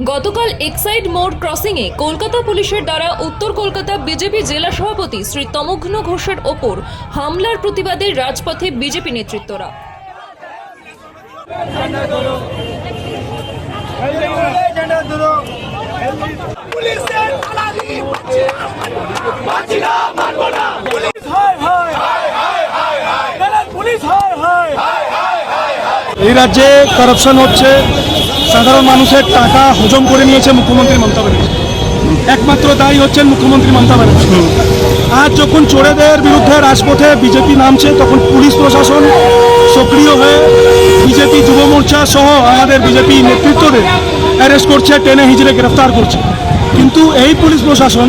গতকাল এক্সাইড মোড় ক্রসিংয়ে কলকাতা পুলিশের দ্বারা উত্তর কলকাতা বিজেপি জেলা সভাপতি শ্রী তমঘ্ন ঘোষের ওপর হামলার প্রতিবাদে রাজপথে বিজেপি নেতৃত্বরা। এই রাজ্যে করাপশন হচ্ছে, সাধারণ মানুষের টাকা হজম করে নিয়েছে মুখ্যমন্ত্রী মমতা ব্যানার্জি। একমাত্র দায়ী হচ্ছেন মুখ্যমন্ত্রী মমতা ব্যানার্জি। আজ যখন চোরেদের বিরুদ্ধে রাজপথে বিজেপি নামছে, তখন পুলিশ প্রশাসন সক্রিয় হয়ে বিজেপি যুব মোর্চা সহ আমাদের বিজেপি নেতৃত্বদের অ্যারেস্ট করছে, টেনে হিজড়ে গ্রেফতার করছে। কিন্তু এই পুলিশ প্রশাসন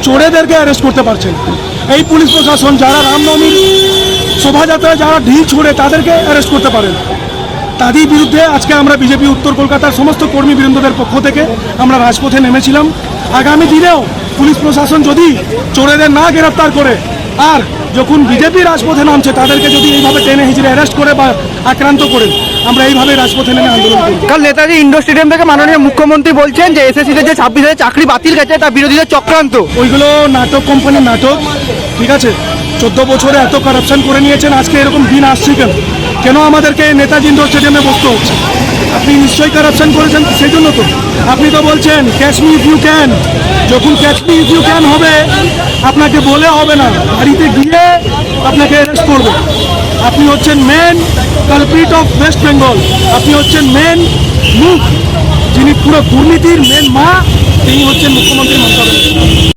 চোরেদেরকে অ্যারেস্ট করতে পারছে না। এই পুলিশ প্রশাসন যারা রামনবমীর শোভাযাত্রায় যারা ঢিল ছুড়ে তাদেরকে অ্যারেস্ট করতে পারে না। তাদের বিরুদ্ধে আজকে আমরা বিজেপি উত্তর কলকাতার সমস্ত কর্মীবৃন্দদের পক্ষ থেকে আমরা রাজপথে নেমেছিলাম। আগামী দিনেও পুলিশ প্রশাসন যদি চোরেদের না গ্রেফতার করে, আর যখন বিজেপি রাজপথে নামছে তাদেরকে যদি এইভাবে টেনে হিজড়ে অ্যারেস্ট করে বা আক্রান্ত করে, আমরা এইভাবে রাজপথে নেমে আন্দোলন করি। কাল নেতাজি ইন্ডোর স্টেডিয়াম থেকে মাননীয় মুখ্যমন্ত্রী বলছেন যে এসএসসিতে যে 26,000 চাকরি বাতিল গেছে তা বিরোধীদের চক্রান্ত। ওইগুলো নাটক, কোম্পানির নাটক, ঠিক আছে। 14 বছরে এত কারাপশন করে নিয়েছেন, আজকে এরকম দিন আসছে কেন? কেন আমাদেরকে নেতাজি ইন্ডোর স্টেডিয়ামে বসতে হচ্ছে? আপনি নিশ্চয়ই কারাপশন করেছেন, সেই জন্য তো আপনি তো বলছেন catch me if you can. যখন catch me if you can হবে, আপনাকে বলে হবে না, বাড়িতে গিয়ে আপনাকে অ্যারেস্ট করবে। আপনি হচ্ছেন main culprit of West Bengal. আপনি হচ্ছেন মেন মুখ, যিনি পুরো দুর্নীতির মেন মা, তিনি হচ্ছেন মুখ্যমন্ত্রী